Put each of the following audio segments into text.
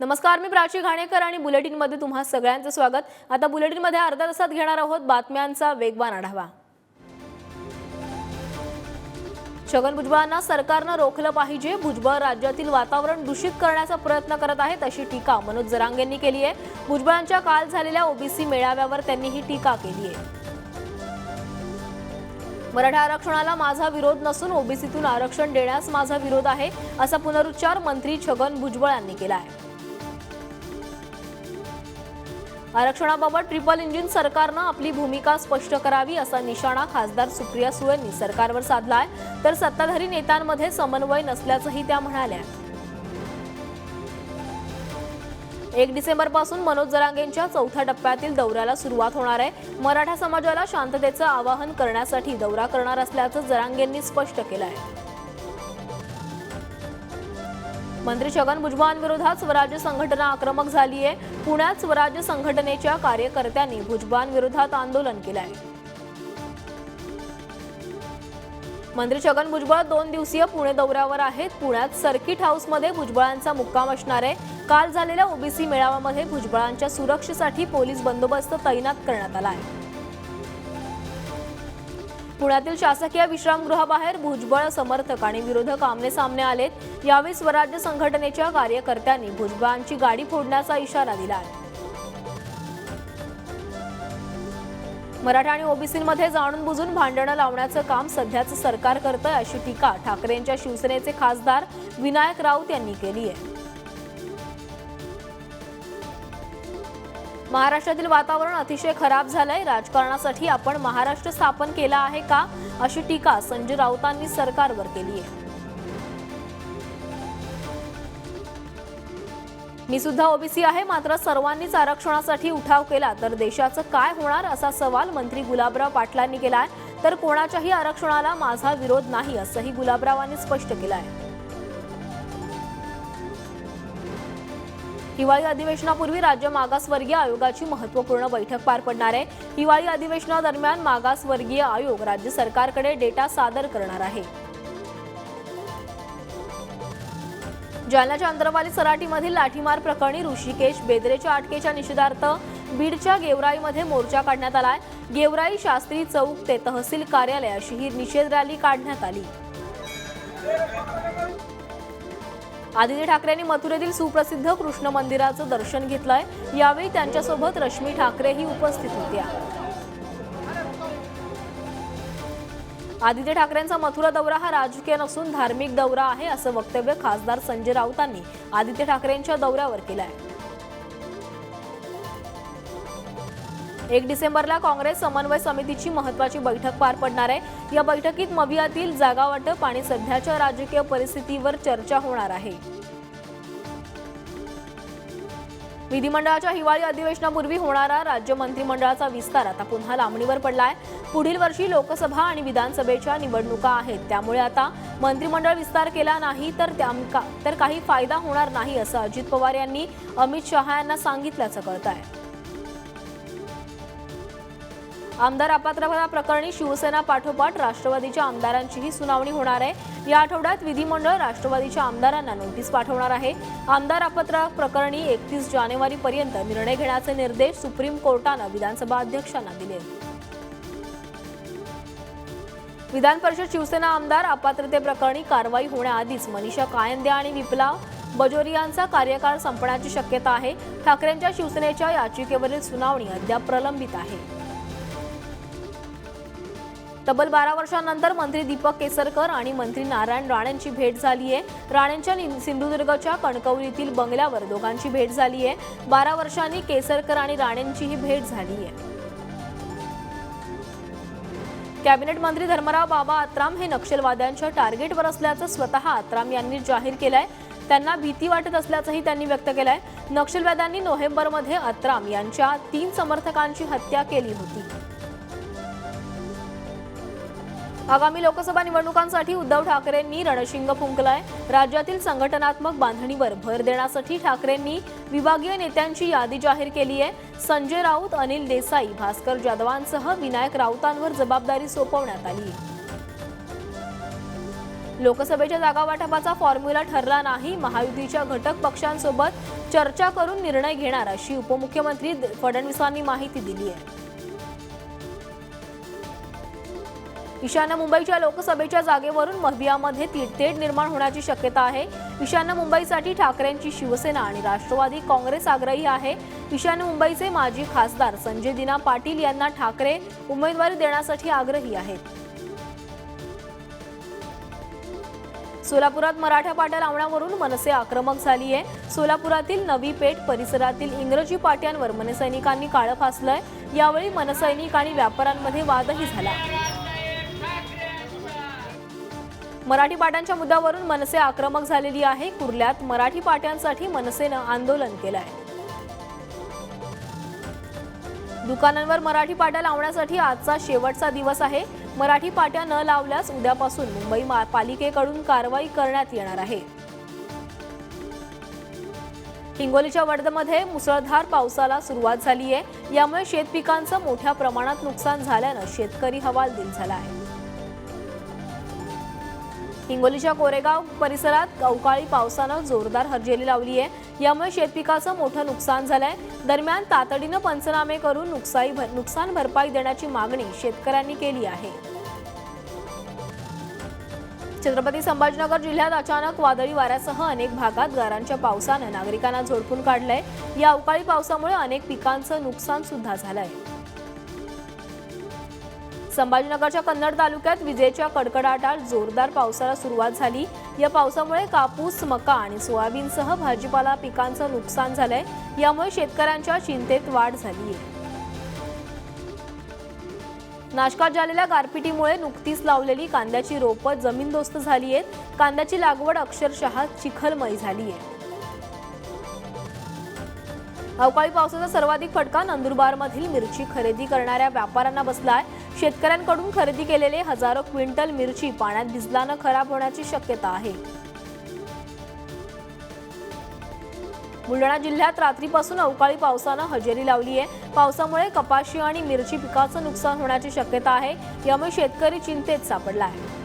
नमस्कार, मी प्राची घाणेकर आणि बुलेटिनमध्ये तुम्हा सगळ्यांचं स्वागत। आता बुलेटिनमध्ये अर्ध्या तासात घेणार आहोत बातम्यांचा वेगवान आढावा। छगन भुजबळांना सरकारनं रोखलं पाहिजे, भुजबळ राज्यातील वातावरण दूषित करण्याचा प्रयत्न करत आहेत अशी टीका मनोज जरांगेंनी केली आहे। भुजबळांच्या काल झालेल्या ओबीसी मेळाव्यावर त्यांनी ही टीका केली आहे। मराठा आरक्षणाला माझा विरोध नसून ओबीसीतून आरक्षण देण्यास माझा विरोध आहे असा पुनरुच्चार मंत्री छगन भुजबळ यांनी केला आहे। आरक्षणाबाबत ट्रिपल इंजिन सरकारनं आपली भूमिका स्पष्ट करावी असा निशाणा खासदार सुप्रिया सुळेंनी सरकारवर साधलाय, तर सत्ताधारी नेत्यांमध्ये समन्वय नसल्याचंही त्या म्हणाल्या। 1 डिसेंबरपासून मनोज जरांगेंच्या चौथ्या टप्प्यातील दौऱ्याला सुरुवात होणार आहे। मराठा समाजाला शांततेचं आवाहन करण्यासाठी दौरा करणार असल्याचं जरांगेंनी स्पष्ट केलं आहे। मंत्री छगन भुजबळांविरोधात स्वराज्य संघटना आक्रमक झाली आहे। पुण्यात स्वराज्य संघटनेच्या कार्यकर्त्यांनी भुजबळांविरोधात आंदोलन केलं आहे। मंत्री छगन भुजबळ 2 दिवसीय पुणे दौऱ्यावर आहेत। पुण्यात सर्किट हाऊसमध्ये भुजबळांचा मुक्काम असणार आहे। काल झालेल्या ओबीसी मेळाव्यामध्ये भुजबळांच्या सुरक्षेसाठी पोलीस बंदोबस्त तैनात करण्यात आला आहे। पुण्यातील शासकीय विश्रामगृहाबाहेर भुजबळ समर्थक आणि विरोधक आमने-सामने आलेत। यावेळी स्वराज्य संघटनेच्या कार्यकर्त्यांनी भुजबळांची गाडी फोडण्याचा इशारा दिला आहे। मराठा आणि ओबीसींमध्ये जाणून बुजून भांडणं लावण्याचं काम सध्याचं सरकार करतंय अशी टीका ठाकरेंच्या शिवसेनेचे खासदार विनायक राऊत यांनी केली आहे। महाराष्ट्रातील वातावरण अतिशय खराब झालंय, राजकारणासाठी आपण महाराष्ट्र स्थापन केला आहे का अशी टीका संजय राऊतांनी सरकारवर केली आहे। मी सुद्धा ओबीसी आहे, मात्र सर्वांनीच आरक्षणासाठी उठाव केला तर देशाचं काय होणार असा सवाल मंत्री गुलाबराव पाटलांनी केला आहे। तर कोणाच्याही आरक्षणाला माझा विरोध नाही असंही गुलाबरावांनी स्पष्ट केलं आहे। हिवाळी अधिवेशनापूर्वी राज्य मागासवर्गीय आयोगाची महत्त्वपूर्ण बैठक पार पडणार आहे। हिवाळी अधिवेशनादरम्यान मागासवर्गीय आयोग राज्य सरकारकडे डेटा सादर करणार आहे। जालन्याच्या अंतरवाली सराटीमधील लाठीमार प्रकरणी ऋषिकेश बेदरेच्या अटकेच्या निषेधार्थ बीडच्या गेवराईमध्ये मोर्चा काढण्यात आलाय। गेवराई शास्त्री चौक ते तहसील कार्यालय अशी ही निषेध रॅली काढण्यात आली। आदित्य ठाकरेंनी मथुरेतील सुप्रसिद्ध कृष्ण मंदिराचं दर्शन घेतलंय। यावेळी त्यांच्यासोबत रश्मी ठाकरेही उपस्थित होत्या। आदित्य ठाकरेंचा मथुरा दौरा हा राजकीय नसून धार्मिक दौरा आहे असं वक्तव्य खासदार संजय राऊतांनी आदित्य ठाकरेंच्या दौऱ्यावर केलं आहे। 1 डिसेंबरला काँग्रेस समन्वय समितीची महत्त्वाची बैठक पार पडणार आहे। या बैठकीत मवियातील जागा वाटप आणि सध्याच्या राजकीय परिस्थितीवर चर्चा होणार आहे। विधिमंडळाच्या हिवाळी अधिवेशनापूर्वी होणारा राज्य मंत्रिमंडळाचा विस्तार आता पुन्हा लांबणीवर पडलाय। पुढील वर्षी लोकसभा आणि विधानसभेच्या निवडणुका आहेत, त्यामुळे आता मंत्रिमंडळ विस्तार केला नाही तर काही फायदा होणार नाही असं अजित पवार यांनी अमित शहा यांना सांगितल्याचं कळतंय। आमदार अपात्रता प्रकरणी शिवसेना पाठोपाठ राष्ट्रवादीच्या आमदारांचीही सुनावणी होणार आहे। या आठवड्यात विधिमंडळ राष्ट्रवादीच्या आमदारांना नोटीस पाठवणार आहे। आमदार अपात्रता प्रकरणी 31 जानेवारीपर्यंत निर्णय घेण्याचे निर्देश सुप्रीम कोर्टानं विधानसभा अध्यक्षांना दिले। विधान परिषद शिवसेना आमदार अपात्रतेप्रकरणी कारवाई होण्याआधीच मनीषा कायंदे आणि विप्लव बजोरी यांचा कार्यकाळ संपण्याची शक्यता आहे। ठाकरेंच्या शिवसेनेच्या याचिकेवरील सुनावणी अद्याप प्रलंबित आहे। तब्बल 12 वर्षांनंतर मंत्री दीपक केसरकर आणि मंत्री नारायण राणेंची भेट झाली आहे। राणेंच्या सिंधुदुर्गच्या कणकवलीतील बंगल्यावर दोघांची भेट झाली आहे। 12 वर्षांनी केसरकर आणि राणेंची ही भेट झाली आहे। कॅबिनेट मंत्री धर्मराव बाबा आत्राम हे नक्षलवाद्यांच्या टार्गेटवर असल्याचं स्वतः आत्राम यांनी जाहीर केलंय। त्यांना भीती वाटत असल्याचंही त्यांनी व्यक्त केलंय। नक्षलवाद्यांनी नोव्हेंबरमध्ये आत्राम यांच्या 3 समर्थकांची हत्या केली होती। आगामी लोकसभा निवडणुकांसाठी उद्धव ठाकरेंनी रणशिंग फुंकलाय। राज्यातील संघटनात्मक बांधणीवर भर देण्यासाठी ठाकरेंनी विभागीय नेत्यांची यादी जाहीर केली आहे। संजय राऊत, अनिल देसाई, भास्कर जाधवांसह विनायक राऊतांवर जबाबदारी सोपवण्यात आली आहे। लोकसभेच्या जागा वाटपाचा फॉर्म्युला ठरला नाही, महायुतीच्या घटक पक्षांसोबत चर्चा करून निर्णय घेणार अशी उपमुख्यमंत्री फडणवीसांनी माहिती दिली आहे. ईशान्य मुंबईच्या लोकसभेच्या जागेवरून महवियामध्ये तेढ निर्माण होण्याची शक्यता आहे. ईशान्य मुंबईसाठी ठाकरेंची शिवसेना आणि राष्ट्रवादी काँग्रेस आग्रही आहे. ईशान्य मुंबईचे माजी खासदार संजय दिना पाटील यांना ठाकरे उमेदवारी देण्यासाठी आग्रही आहेत. सोलापुरात मराठा पाट्या लावण्यावरून मनसे आक्रमक झाली आहे. सोलापुरातील नवी पेठ परिसरातील इंग्रजी पाट्यांवर मनसैनिकांनी काळं फासलंय. यावेळी मनसैनिक आणि व्यापाऱ्यांमध्ये वादही झाला. मराठी पाट्यांच्या मुद्द्यावरून मनसे आक्रमक झालेली आहे. कुर्ल्यात मराठी पाट्यांसाठी मनसेनं आंदोलन केलंय. दुकानांवर मराठी पाट्या लावण्यासाठी आजचा शेवटचा दिवस आहे. मराठी पाट्या न लावल्यास उद्यापासून मुंबई पालिकेकडून कारवाई करण्यात येणार आहे. हिंगोलीच्या वडदमध्ये मुसळधार पावसाला सुरुवात झाली आहे. यामुळे शेतपिकांचं मोठ्या प्रमाणात नुकसान झाल्यानं शेतकरी हवालदिल झाला आहे. हिंगोलीच्या कोरेगाव परिसरात अवकाळी पावसानं जोरदार हजेरी लावली आहे. यामुळे शेतपिकाचं मोठं नुकसान झालंय. दरम्यान तातडीनं पंचनामे करून नुकसान भरपाई देण्याची मागणी शेतकऱ्यांनी केली आहे. छत्रपती संभाजीनगर जिल्ह्यात अचानक वादळी वाऱ्यासह अनेक भागात गारांच्या पावसानं नागरिकांना झोडपून काढलंय. या अवकाळी पावसामुळे अनेक पिकांचं नुकसान सुद्धा झालंय. संभाजीनगरच्या कन्नड तालुक्यात विजेच्या कडकडाटात जोरदार पावसाला सुरुवात झाली. या पावसामुळे कापूस, मका आणि सोयाबीनसह भाजीपाला पिकांचं नुकसान झालंय. यामुळे शेतकऱ्यांच्या चिंतेत वाढ झाली आहे. नाशकात झालेल्या गारपिटीमुळे नुकतीच लावलेली कांद्याची रोपं जमीनदोस्त झाली आहेत. कांद्याची लागवड अक्षरशः चिखलमय झाली आहे. अवकाळी पावसाचा सर्वाधिक फटका नंदुरबारमधील मिरची खरेदी करणाऱ्या व्यापाऱ्यांना बसलाय. शेतकऱ्यांकडून खरेदी केलेले हजारो क्विंटल मिरची पाण्यात भिजल्यानं खराब होण्याची शक्यता आहे. बुलढाणा जिल्ह्यात रात्रीपासून अवकाळी पावसानं हजेरी लावली आहे. पावसामुळे कपाशी आणि मिरची पिकाचं नुकसान होण्याची शक्यता आहे. यामुळे शेतकरी चिंतेत सापडला आहे.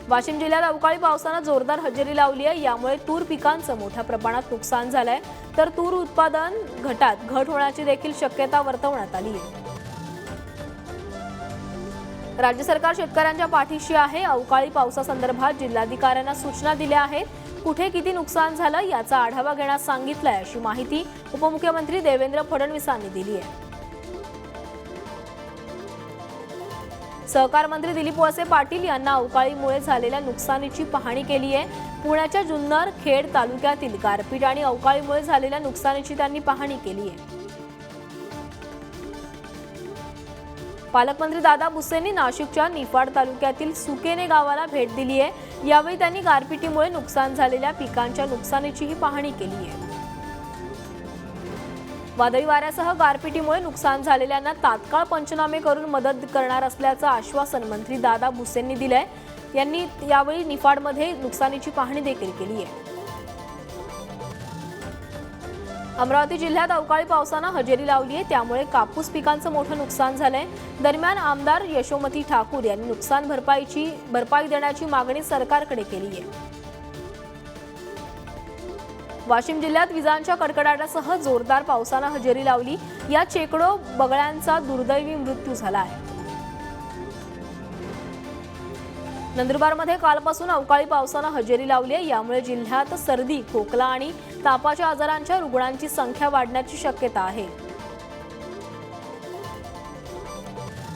वाशिम जिल्ह्यात अवकाळी पावसानं जोरदार हजेरी लावली आहे. यामुळे तूर पिकांचं मोठ्या प्रमाणात नुकसान झालंय. तर तूर उत्पादन घट होण्याची देखील शक्यता वर्तवण्यात आली आहे. राज्य सरकार शेतकऱ्यांच्या पाठीशी आहे. अवकाळी पावसासंदर्भात जिल्हाधिकाऱ्यांना सूचना दिल्या आहेत. कुठे किती नुकसान झालं याचा आढावा घेण्यास सांगितलंय अशी माहिती उपमुख्यमंत्री देवेंद्र फडणवीसांनी दिली आहे. सहकार मंत्री दिलीप वळसे पाटील यांना अवकाळीमुळे झालेल्या नुकसानीची पाहणी केली आहे. पुण्याच्या जुन्नर, खेड तालुक्यातील गारपीट आणि अवकाळीमुळे झालेल्या नुकसानीची त्यांनी पाहणी केली आहे. पालकमंत्री दादा भुसेंनी नाशिकच्या निफाड तालुक्यातील सुकेने गावाला भेट दिली आहे. यावेळी त्यांनी गारपिटीमुळे नुकसान झालेल्या पिकांच्या नुकसानीचीही पाहणी केली आहे. वादळी वाऱ्यासह गारपिटीमुळे नुकसान झालेल्यांना तात्काळ पंचनामे करून मदत करणार असल्याचं आश्वासन मंत्री दादा भुसेंनी दिलंय. यांनी यावेळी निफाडमध्ये नुकसानीची पाहणी देखील केली आहे. अमरावती जिल्ह्यात अवकाळी पावसानं हजेरी लावली आहे. त्यामुळे कापूस पिकांचं मोठं नुकसान झालंय. दरम्यान आमदार यशोमती ठाकूर यांनी नुकसान भरपाई देण्याची मागणी सरकारकडे केली आहे. वाशिम जिल्ह्यात विजांच्या कडकडाटासह जोरदार पावसानं हजेरी लावली. यात शेकडो बगळ्यांचा दुर्दैवी मृत्यू झाला आहे. नंदुरबारमध्ये कालपासून अवकाळी पावसानं हजेरी लावली आहे. यामुळे जिल्ह्यात सर्दी, खोकला आणि तापाच्या आजारांच्या रुग्णांची संख्या वाढण्याची शक्यता आहे.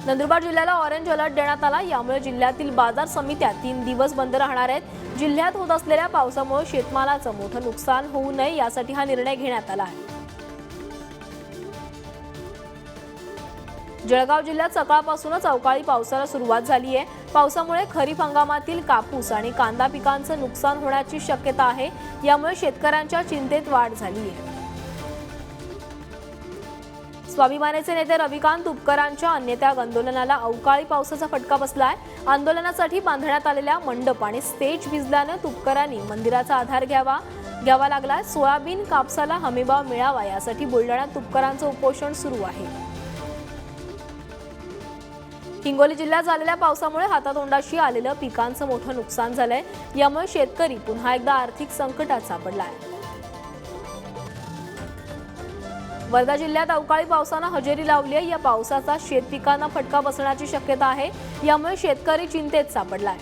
नंदुरबार जिल्ह्याला ऑरेंज अलर्ट देण्यात आला. यामुळे जिल्ह्यातील बाजार समित्या 3 दिवस बंद राहणार आहेत. जिल्ह्यात होत असलेल्या पावसामुळे शेतमालाचं मोठं नुकसान होऊ नये यासाठी हा निर्णय घेण्यात आला आहे. जळगाव जिल्ह्यात सकाळपासूनच अवकाळी पावसाला सुरुवात झाली आहे. पावसामुळे खरीप हंगामातील कापूस आणि कांदा पिकांचं नुकसान होण्याची शक्यता आहे. यामुळे शेतकऱ्यांच्या चिंतेत वाढ झाली आहे. स्वाभिमानीचे नेते रविकांत तुपकरांच्या अन्नत्याग आंदोलनाला अवकाळी पावसाचा फटका बसलाय. आंदोलनासाठी बांधण्यात आलेल्या मंडप आणि स्टेज भिजल्यानं तुपकरांनी मंदिराचा आधार घ्यावा लागला. सोयाबीन कापसाला हमीभाव मिळावा यासाठी बुलढाण्यात तुपकरांचं उपोषण सुरू आहे. हिंगोली जिल्ह्यात झालेल्या पावसामुळे हातातोंडाशी आलेलं पिकांचं मोठं नुकसान झालंय। यामुळे शेतकरी पुन्हा एकदा आर्थिक संकटात सापडलाय। वर्धा जिल्ह्यात अवकाळी पावसानं हजेरी लावली आहे। या पावसाचा शेतपिकांना फटका बसण्याची शक्यता आहे। यामुळे शेतकरी चिंतेत सापडलाय।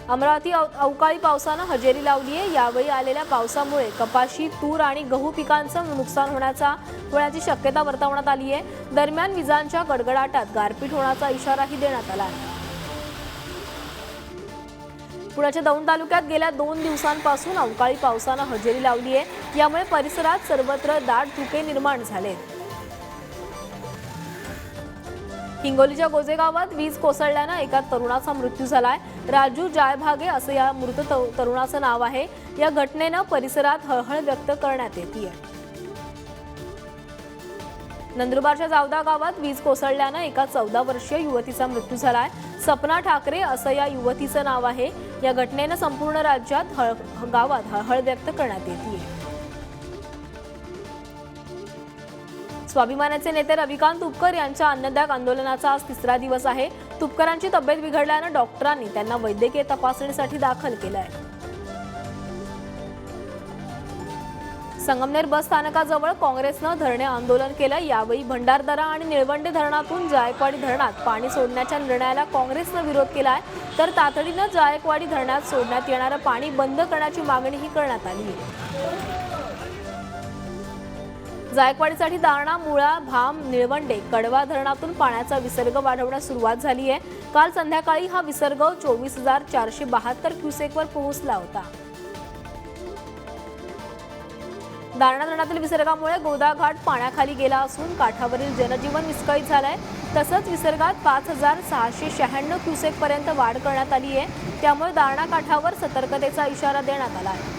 अमरावती अवकाळी पावसानं हजेरी लावली आहे। यावेळी आलेल्या पावसामुळे कपाशी, तूर आणि गहू पिकांचं नुकसान होण्याची शक्यता वर्तवण्यात आली आहे। दरम्यान विजांच्या गडगडाटात गारपीट होण्याचा इशाराही देण्यात आला आहे। पुण्याच्या दौंड तालुक्यात गेल्या 2 दिवसांपासून अवकाळी पावसानं हजेरी लावली आहे। यामुळे परिसरात सर्वत्र दाट धुके निर्माण झालेत। हिंगोलीच्या गोजे गावात वीज कोसळल्यानं एका तरुणाचा मृत्यू झालाय। राजू जायभागे असं या मृत तरुणाचं नाव आहे। या घटनेनं परिसरात हळहळ व्यक्त करण्यात येते। नंदुरबारच्या जावदा गावात वीज कोसळल्यानं एका 14 वर्षीय युवतीचा मृत्यू झालाय। सपना ठाकरे असं या युवतीचं नाव आहे। या घटनेनं संपूर्ण राज्यात गावात हळहळ व्यक्त करण्यात येते। स्वाभिमानाचे नेते रविकांत तुपकर यांच्या अन्नत्याग आंदोलनाचा आज 3रा दिवस आहे। तुपकरांची तब्येत बिघडल्यानं डॉक्टरांनी त्यांना वैद्यकीय तपासणीसाठी दाखल केलं आहे। संगमनेर बस स्थानकाजवळ काँग्रेसनं धरणे आंदोलन केलं। यावेळी भंडारदरा आणि निळवंडे धरणातून जायकवाडी धरणात पाणी सोडण्याच्या निर्णयाला काँग्रेसनं विरोध केलाय। तर तातडीनं जायकवाडी धरणात सोडण्यात येणारं पाणी बंद करण्याची मागणीही करण्यात आली आहे। जायकवाडीसाठी दारणा, मुळा, भाम, निळवंडे, कडवा धरणातून पाण्याचा विसर्ग वाढवण्यास सुरुवात झाली आहे। काल संध्याकाळी हा विसर्ग 24,472 क्युसेकवर पोहोचला होता। दारणा धरणातील विसर्गामुळे गोदा घाट पाण्याखाली गेला असून काठावरील जनजीवन विस्कळीत झालंय। तसंच विसर्गात 5,696 क्युसेक पर्यंत वाढ करण्यात आली आहे। त्यामुळे दारणा काठावर सतर्कतेचा इशारा देण्यात आला आहे।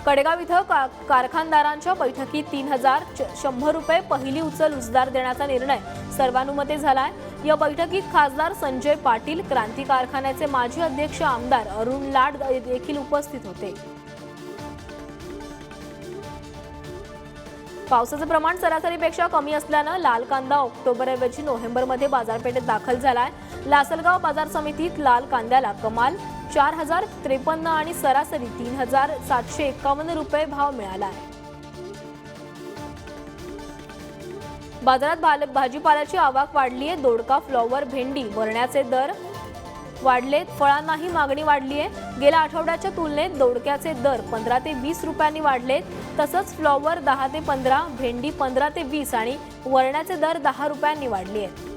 कडेगाव इथं कारखानदारांच्या बैठकीत 3,100 रुपये पहिली उचल उचलदार देण्याचा निर्णय सर्वानुमते झालाय। या बैठकीत खासदार संजय पाटील, क्रांती कारखान्याचे माजी अध्यक्ष आमदार अरुण लाड देखील उपस्थित होते। पावसाचं प्रमाण सरासरीपेक्षा कमी असल्यानं लाल कांदा ऑक्टोबरऐवजी नोव्हेंबरमध्ये बाजारपेठेत दाखल झालाय। लासलगाव बाजार समितीत लाल कांद्याला कमाल 4,053 आणि सरासरी 3,751 रुपये भाव मिळाला आहे। बाजारात भाजीपाल्याची आवक वाढली आहे। दोडका, फ्लॉवर, भेंडी, वरण्याचे दर वाढलेत। फळांनाही मागणी वाढली आहे। गेल्या आठवड्याच्या तुलनेत दोडक्याचे दर 15 ते 20 रुपयांनी वाढलेत। तसंच फ्लॉवर 10 ते 15, भेंडी 15 ते 20 आणि वरण्याचे दर 10 रुपयांनी वाढले आहेत।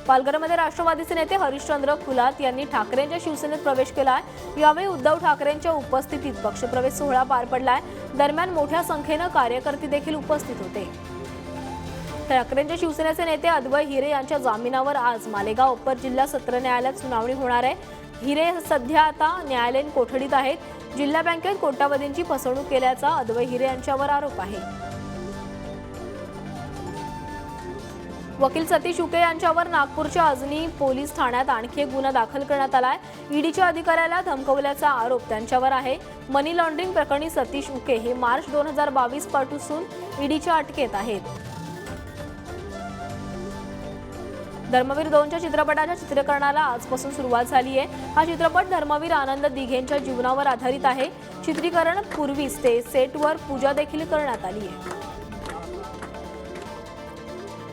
पालघरमध्ये राष्ट्रवादीचे नेते हरिश्चंद्र खुलात यांनी ठाकरेंच्या शिवसेनेत प्रवेश केलाय। यावेळी उद्धव ठाकरेंच्या उपस्थितीत पक्षप्रवेश सोहळा पार पडलाय। दरम्यान मोठ्या संख्येनं कार्यकर्ते देखील उपस्थित होते। ठाकरेंच्या शिवसेनेचे नेते अद्वै हिरे यांच्या जामिनावर आज मालेगाव अप्पर जिल्हा सत्र न्यायालयात सुनावणी होणार आहे। हिरे सध्या आता न्यायालयीन कोठडीत आहेत। जिल्हा बँकेत कोट्यावधींची फसवणूक केल्याचा अद्वै हिरे यांच्यावर आरोप आहे। वकील सतीश उके यांच्यावर नागपूरच्या अजनी पोलीस ठाण्यात आणखी एक गुन्हा दाखल करण्यात आलाय। ईडीच्या अधिकाऱ्याला धमकवल्याचा आरोप त्यांच्यावर आहे। मनी लॉन्ड्रिंग प्रकरणी सतीश उके हे मार्च 2022 पासून ईडीच्या अटकेत आहेत। धर्मवीर 2च्या चित्रपटाच्या चित्रीकरणाला आजपासून सुरुवात झाली आहे। हा चित्रपट धर्मवीर आनंद दिघेंच्या जीवनावर आधारित आहे। चित्रीकरण पूर्वी सेटवर पूजा देखील करण्यात आली आहे।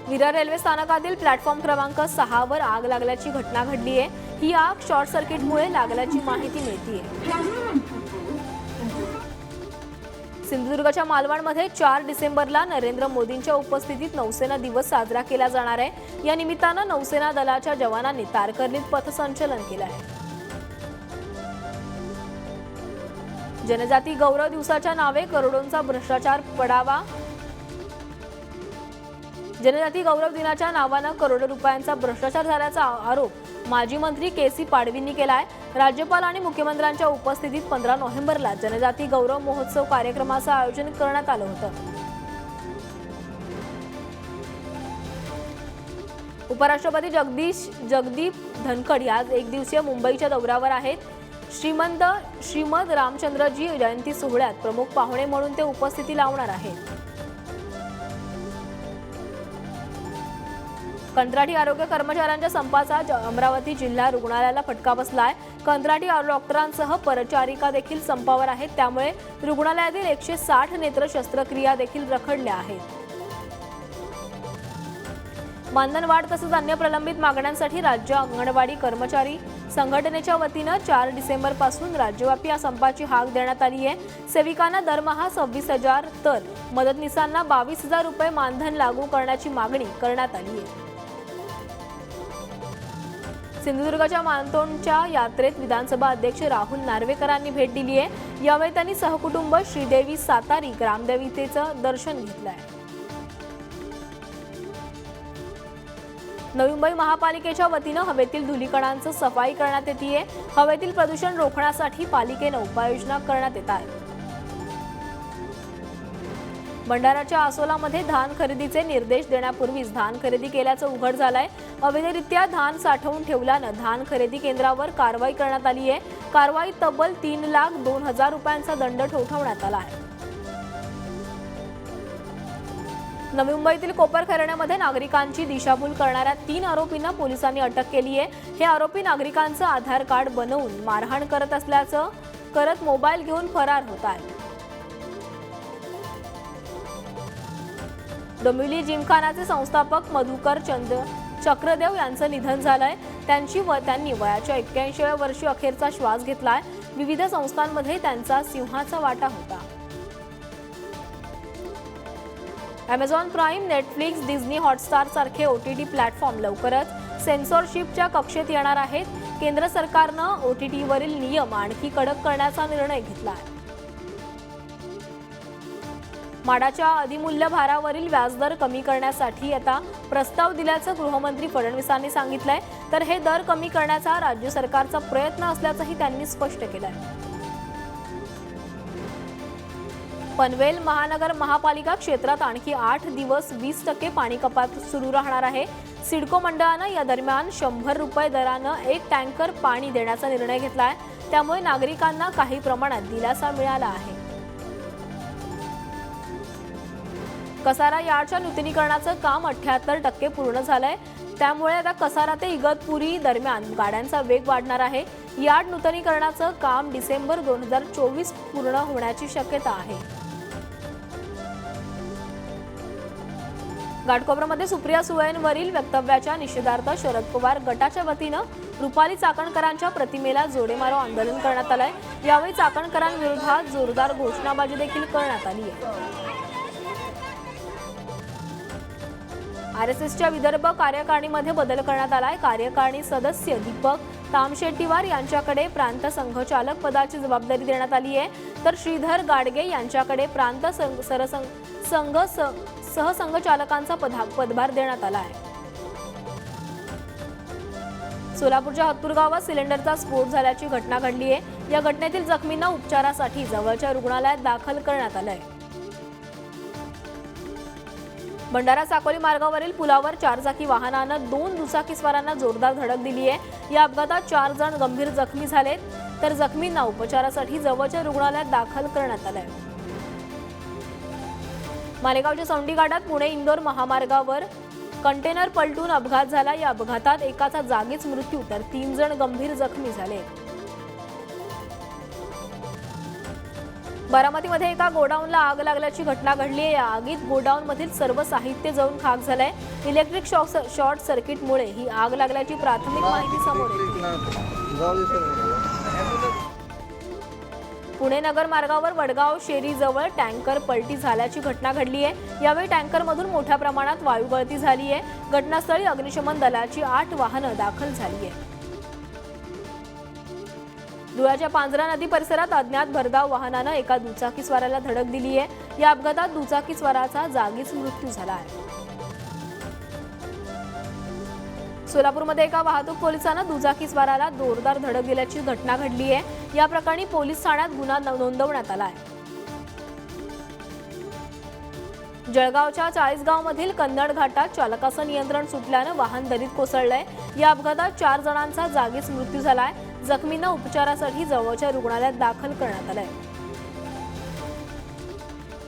विरार रेल्वे स्थानकातील प्लॅटफॉर्म क्रमांक 6 वर आग लागल्याची घटना घडली आहे। ही आग शॉर्ट सर्किटमुळे लागल्याची माहिती मिळते। सिंधुदुर्गच्या मालवणमध्ये 4 डिसेंबरला नरेंद्र मोदींच्या उपस्थितीत नौसेना दिवस साजरा केला जाणार आहे। या निमित्तानं नौसेना दलाच्या जवानांनी तारकर्लीत पथसंचलन केलं आहे। जनजाती गौरव दिवसाच्या नावे करोडोंचा भ्रष्टाचार पडावा। जनजाती गौरव दिनाच्या नावानं करोडो रुपयांचा भ्रष्टाचार झाल्याचा आरोप माजी मंत्री के.सी. पाडवींनी केलाय। राज्यपाल आणि मुख्यमंत्र्यांच्या उपस्थितीत 15 नोव्हेंबरला जनजाती गौरव महोत्सव कार्यक्रमाचं आयोजन करण्यात आलं होतं। उपराष्ट्रपती जगदीप धनखड आज 1 दिवसीय मुंबईच्या दौऱ्यावर आहेत। श्रीमद रामचंद्रजी जयंती सोहळ्यात प्रमुख पाहुणे म्हणून ते उपस्थिती लावणार आहेत। कंत्राटी आरोग्य कर्मचाऱ्यांच्या संपाचा अमरावती जिल्हा रुग्णालयाला फटका बसलाय। कंत्राटी डॉक्टरांसह परिचारिका देखील संपावर आहेत, त्यामुळे रुग्णालयातील 160 नेत्र शस्त्रक्रिया देखील रखडल्या आहेत। मानधनवाढ तसेच अन्य प्रलंबित मागण्यांसाठी राज्य अंगणवाडी कर्मचारी संघटनेच्या वतीने 4 डिसेंबर पासून राज्यव्यापी या संपाची हाक देण्यात आली आहे। सेविकांना दरमहा 26,000 तर मदतनीसांना 22,000 रुपये मानधन लागू करण्याची मागणी करण्यात आली आहे। सिंधुदुर्गच्या मानतोंडच्या यात्रेत विधानसभा अध्यक्ष राहुल नार्वेकरांनी भेट दिली आहे। यावेळी त्यांनी सहकुटुंब श्रीदेवी सातारी ग्रामदेवतेचं दर्शन घेतलंय। नवी मुंबई महापालिकेच्या वतीने हवेतील धुलीकणांची सफाई करण्यात येते। हवेतील प्रदूषण रोखण्यासाठी पालिकेने उपाययोजना करण्यात येत आहेत। भंडाराच्या आसोलामध्ये धान खरेदीचे निर्देश देण्यापूर्वीच धान खरेदी केल्याचं उघड झालंय। अवैधरित्या धान साठवून ठेवल्यानं धान खरेदी केंद्रावर कारवाई करण्यात आली आहे। कारवाईत तब्बल 3,02,000 रुपयांचा दंड ठोठावण्यात आला आहे। नवी मुंबईतील कोपरखैरण्यामध्ये नागरिकांची दिशाभूल करणाऱ्या 3 आरोपींना पोलिसांनी अटक केली आहे। हे आरोपी नागरिकांचं आधार कार्ड बनवून मारहाण करत असल्याचं करत मोबाईल घेऊन फरार होत आहेत। डोंबिवली जिमखानाचे संस्थापक मधुकर चक्रदेव यांचं निधन झालंय। त्यांनी वयाच्या 81व्या वर्षी अखेरचा श्वास घेतलाय। विविध संस्थांमध्ये त्यांचा सिंहाचा वाटा होता। Amazon prime, Netflix, Disney Hotstar सारखे OTT प्लॅटफॉर्म लवकरच सेन्सॉरशिपच्या कक्षेत येणार आहेत। केंद्र सरकारनं OTTवरील नियम आणखी कडक करण्याचा निर्णय घेतला आहे। माडाच्या अधिमूल्य भारावरील व्याजदर कमी करण्यासाठी आता प्रस्ताव दिल्याचं गृहमंत्री फडणवीसांनी सांगितलंय। तर हे दर कमी करण्याचा राज्य सरकारचा प्रयत्न असल्याचंही त्यांनी स्पष्ट केलंय। पनवेल महानगर महापालिका क्षेत्रात आणखी 8 दिवस 20% पाणी कपात सुरू राहणार आहे। सिडको मंडळानं या दरम्यान 100 रुपये दरानं 1 टँकर पाणी देण्याचा निर्णय घेतलाय। त्यामुळे नागरिकांना काही प्रमाणात दिलासा मिळाला आहे। कसारा यार्डच्या नूतनीकरणाचं काम 78% पूर्ण झालंय। त्यामुळे आता कसारा ते इगतपुरी दरम्यान गाड्यांचा वेग वाढणार आहे। यार्ड नूतनीकरणाचं काम डिसेंबर 2024 पूर्ण होण्याची शक्यता आहे। घाटकोपरमध्ये सुप्रिया सुळेंवरील वक्तव्याच्या निषेधार्थ शरद पवार गटाच्या वतीनं रुपाली चाकणकरांच्या प्रतिमेला जोडेमारो आंदोलन करण्यात आलंय। यावेळी चाकणकरांविरोधात जोरदार घोषणाबाजी देखील करण्यात आली आहे। RSSच्या विदर्भ कार्यकारिणीमध्ये बदल करण्यात आलाय। कार्यकारिणी सदस्य दीपक तामशेट्टीवार यांच्याकडे प्रांत संघचालक पदाची जबाबदारी देण्यात आली आहे। तर श्रीधर गाडगे यांच्याकडे प्रांत सहसंघचालकांचा पदभार देण्यात आला आहे। सोलापूरच्या हत्तूर गावात सिलेंडरचा स्फोट झाल्याची घटना घडली आहे। या घटनेतील जखमींना उपचारासाठी जवळच्या रुग्णालयात दाखल करण्यात आलंय। भंडारा साकोली मार्गावरील पुलावर 4 चाकी वाहनानं 2 दुचाकीस्वारांना जोरदार धडक दिली आहे। या अपघातात 4 जण गंभीर जखमी झालेत, तर जखमींना उपचारासाठी जवळच्या रुग्णालयात दाखल करण्यात आलंय। मालेगावच्या सौंडी घाटात पुणे इंदोर महामार्गावर कंटेनर पलटून अपघात झाला। या अपघातात एकाचा जागीच मृत्यू तर 3 जण गंभीर जखमी झाले। बारामतीमध्ये एका गोडाऊनला आग लागल्याची घटना घडली आहे। या आगीत गोडाऊनमधील सर्व साहित्य जळून खाक झालंय। इलेक्ट्रिक शॉर्ट सर्किटमुळे ही आग लागल्याची प्राथमिक माहिती समोर येते। पुणे नगर मार्गावर वडगाव शेरीजवळ टँकर पलटी झाल्याची घटना घडली आहे। यावेळी टँकरमधून मोठ्या प्रमाणात वायू गळती झाली आहे। घटनास्थळी अग्निशमन दलाची 8 वाहनं दाखल झाली आहेत। धुळ्याच्या पांझरा नदी परिसरात अज्ञात भरधाव वाहनानं एका दुचाकीस्वाराला धडक दिली आहे। या अपघातात दुचाकीस्वाराचा जागीच मृत्यू झाला आहे। सोलापूरमध्ये एका वाहतूक पोलिसानं दुचाकीस्वाराला जोरदार धडक दिल्याची घटना घडली आहे। या प्रकरणी पोलीस ठाण्यात गुन्हा नोंदवण्यात आला आहे। जळगावच्या 40गाव मधील कन्नड घाटात चालकाचं नियंत्रण सुटल्यानं वाहन दरीत कोसळलंय। या अपघातात 4 जणांचा जागीच मृत्यू झालाय, जखमींना उपचारासाठी जवळच्या रुग्णालयात दाखल करण्यात आलंय।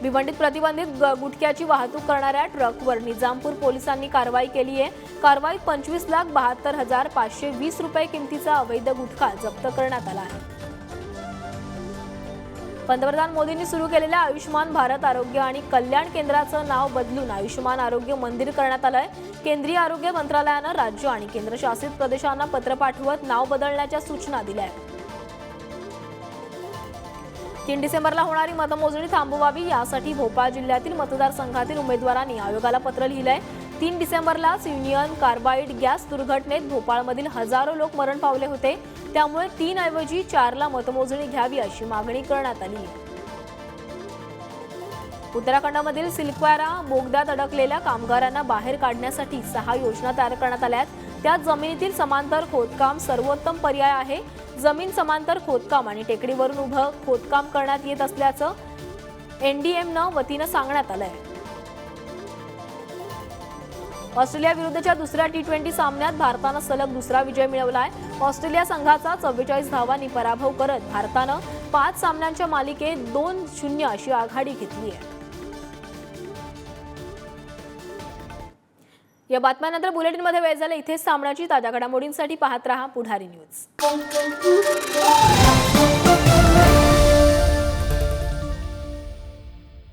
भिवंडीत प्रतिबंधित गुटख्याची वाहतूक करणाऱ्या ट्रकवर निजामपूर पोलिसांनी कारवाई केली आहे। कारवाईत 25,72,520 रुपये किमतीचा अवैध गुटखा जप्त करण्यात आला आहे। पंतप्रधान मोदींनी सुरू केलेल्या आयुष्मान भारत आरोग्य आणि कल्याण केंद्राचं नाव बदलून आयुष्मान आरोग्य मंदिर करण्यात आलंय। केंद्रीय आरोग्य मंत्रालयानं राज्य आणि केंद्रशासित प्रदेशांना पत्र पाठवत नाव बदलण्याच्या सूचना दिल्या आहेत। 3 डिसेंबरला होणारी मतमोजणी थांबवावी यासाठी भोपाळ जिल्ह्यातील मतदारसंघातील उमेदवारांनी आयोगाला पत्र लिहिलंय। 3 डिसेंबरलाच युनियन कार्बाइड गॅस दुर्घटनेत भोपाळमधील हजारो लोक मरण पावले होते। त्यामुळे 3 ऐवजी 4ला मतमोजणी घ्यावी अशी मागणी करण्यात आली आहे। उत्तराखंडमधील सिल्कवारा बोगद्यात अडकलेल्या कामगारांना बाहेर काढण्यासाठी 6 योजना तयार करण्यात आल्या आहेत। त्यात जमिनीतील समांतर खोदकाम सर्वोत्तम पर्याय आहे। जमीन समांतर खोदकाम आणि टेकडीवरून उभं खोदकाम करण्यात येत असल्याचं एनडीएमनं वतीनं सांगण्यात आलंय। ऑस्ट्रेलिया विरुद्धच्या दुसऱ्या T20 सामन्यात भारतानं सलग दुसरा विजय मिळवलाय। ऑस्ट्रेलिया संघाचा 44 धावांनी पराभव करत भारतानं 5 सामन्यांच्या मालिकेत 2-0 अशी आघाडी घेतली आहे। या बातम्यानंतर बुलेटिनमध्ये वेळ झाला इथेच थांबण्याची। ताज्या घडामोडींसाठी पाहत रहा पुढारी न्यूज।